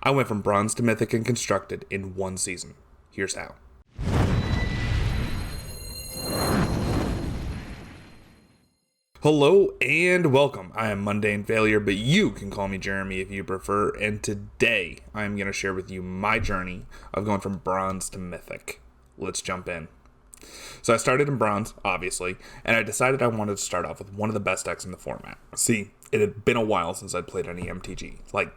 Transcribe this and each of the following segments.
I went from bronze to mythic and constructed in one season. Here's how. Hello and welcome. I am Mundane Failure, but you can call me Jeremy if you prefer, and today I am going to share with you my journey of going from bronze to mythic. Let's jump in. So I started in bronze, obviously, and I decided I wanted to start off with one of the best decks in the format. See, it had been a while since I'd played any MTG, like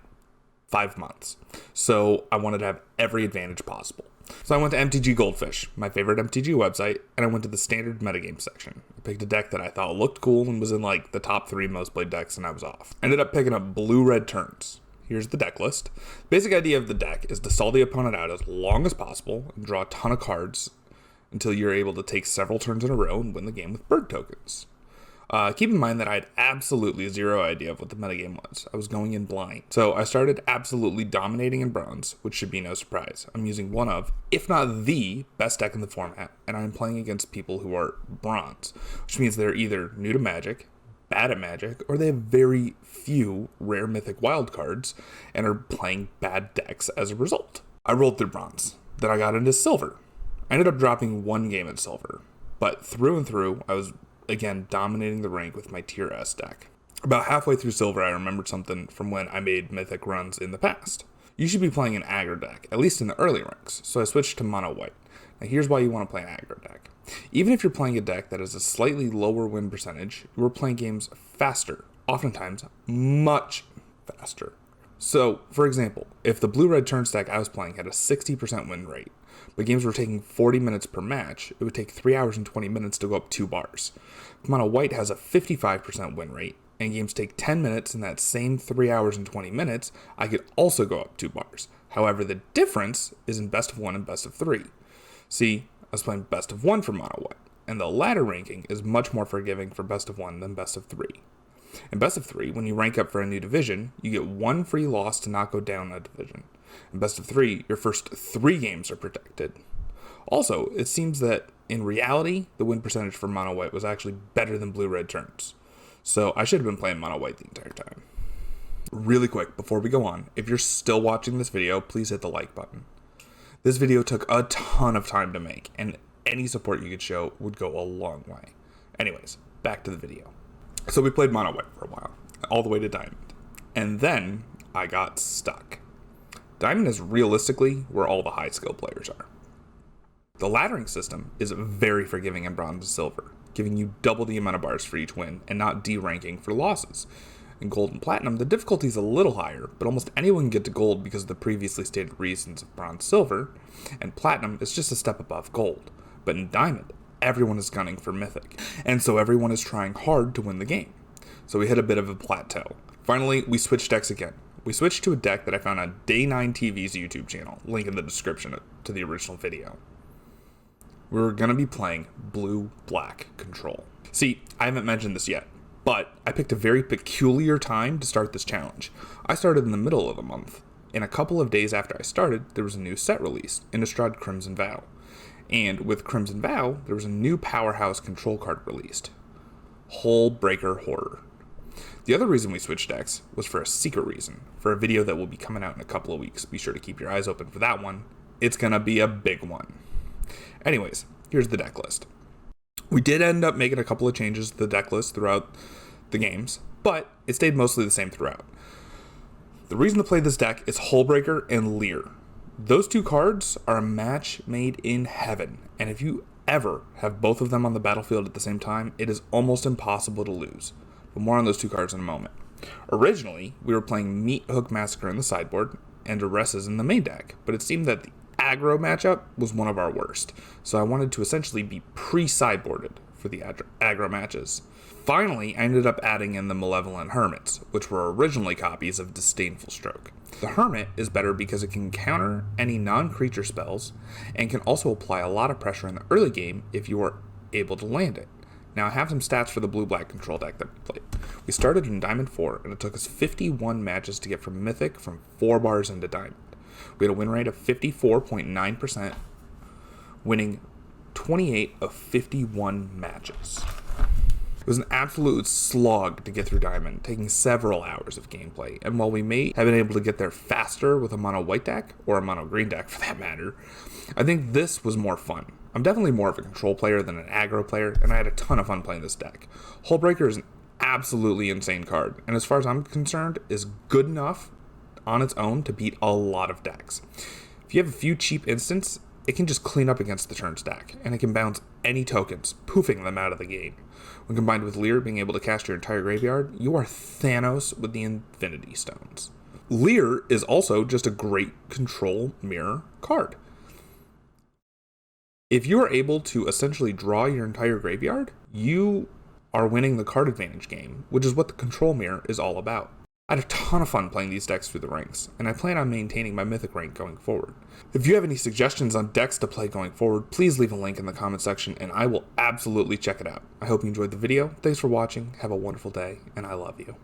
5 months, so I wanted to have every advantage possible. So I went to MTG Goldfish, my favorite MTG website, and I went to the standard metagame section. I picked a deck that I thought looked cool and was in like the top 3 most played decks, and I was off. I ended up picking up blue-red turns. Here's the deck list. Basic idea of the deck is to stall the opponent out as long as possible and draw a ton of cards until you're able to take several turns in a row and win the game with bird tokens. Keep in mind that I had absolutely zero idea of what the metagame was. I was going in blind. So I started absolutely dominating in bronze, which should be no surprise. I'm using one of, if not the, best deck in the format, and I'm playing against people who are bronze, which means they're either new to Magic, bad at Magic, or they have very few rare mythic wildcards and are playing bad decks as a result. I rolled through bronze. Then I got into silver. I ended up dropping one game at silver, but through and through, I was again dominating the rank with my tier S deck. About halfway through silver, I remembered something from when I made mythic runs in the past. You should be playing an aggro deck, at least in the early ranks, so I switched to mono white. Now here's why you want to play an aggro deck. Even if you're playing a deck that has a slightly lower win percentage, you're playing games faster, oftentimes much faster. So, for example, if the blue-red turns deck I was playing had a 60% win rate, but games were taking 40 minutes per match, it would take 3 hours and 20 minutes to go up 2 bars. If mono white has a 55% win rate, and games take 10 minutes in that same 3 hours and 20 minutes, I could also go up 2 bars. However, the difference is in best of 1 and best of 3. See, I was playing best of 1 for mono white, and the ladder ranking is much more forgiving for best of 1 than best of 3. In best of 3, when you rank up for a new division, you get 1 free loss to not go down a division. In best of 3, your first 3 games are protected. Also, it seems that in reality, the win percentage for mono white was actually better than blue-red turns. So I should have been playing mono white the entire time. Really quick, before we go on, if you're still watching this video, please hit the like button. This video took a ton of time to make, and any support you could show would go a long way. Anyways, back to the video. So we played mono white for a while, all the way to diamond. And then I got stuck. Diamond is realistically where all the high skill players are. The laddering system is very forgiving in bronze and silver, giving you double the amount of bars for each win and not deranking for losses. In gold and platinum, the difficulty is a little higher, but almost anyone can get to gold because of the previously stated reasons of bronze silver, and platinum is just a step above gold. But in diamond, everyone is gunning for mythic, and so everyone is trying hard to win the game. So we hit a bit of a plateau. Finally, we switched decks again. We switched to a deck that I found on Day 9 TV's YouTube channel, link in the description to the original video. We were going to be playing blue-black control. See, I haven't mentioned this yet, but I picked a very peculiar time to start this challenge. I started in the middle of the month, and a couple of days after I started, there was a new set released, Innistrad Crimson Vow. And with Crimson Vow, there was a new powerhouse control card released, Hullbreaker Horror. The other reason we switched decks was for a secret reason, for a video that will be coming out in a couple of weeks. Be sure to keep your eyes open for that one. It's gonna be a big one. Anyways, here's the deck list. We did end up making a couple of changes to the deck list throughout the games, but it stayed mostly the same throughout. The reason to play this deck is Hullbreaker and Leer. Those 2 cards are a match made in heaven, and if you ever have both of them on the battlefield at the same time, it is almost impossible to lose. But more on those 2 cards in a moment. Originally, we were playing Meat Hook Massacre in the sideboard and Duresses in the main deck, but it seemed that the aggro matchup was one of our worst, so I wanted to essentially be pre-sideboarded for the aggro matches. Finally, I ended up adding in the Malevolent Hermits, which were originally copies of Disdainful Stroke. The Hermit is better because it can counter any non-creature spells, and can also apply a lot of pressure in the early game if you are able to land it. Now I have some stats for the blue-black control deck that we played. We started in Diamond 4, and it took us 51 matches to get from Mythic from 4 bars into Diamond. We had a win rate of 54.9%, winning 28 of 51 matches. It was an absolute slog to get through Diamond, taking several hours of gameplay, and while we may have been able to get there faster with a mono white deck, or a mono green deck for that matter, I think this was more fun. I'm definitely more of a control player than an aggro player, and I had a ton of fun playing this deck. Hullbreaker is an absolutely insane card, and as far as I'm concerned, is good enough on its own to beat a lot of decks. If you have a few cheap instants, it can just clean up against the turn stack, and it can bounce any tokens, poofing them out of the game. When combined with Lear being able to cast your entire graveyard, you are Thanos with the Infinity Stones. Lear is also just a great control mirror card. If you are able to essentially draw your entire graveyard, you are winning the card advantage game, which is what the control mirror is all about. I had a ton of fun playing these decks through the ranks, and I plan on maintaining my Mythic rank going forward. If you have any suggestions on decks to play going forward, please leave a link in the comment section and I will absolutely check it out. I hope you enjoyed the video. Thanks for watching, have a wonderful day, and I love you.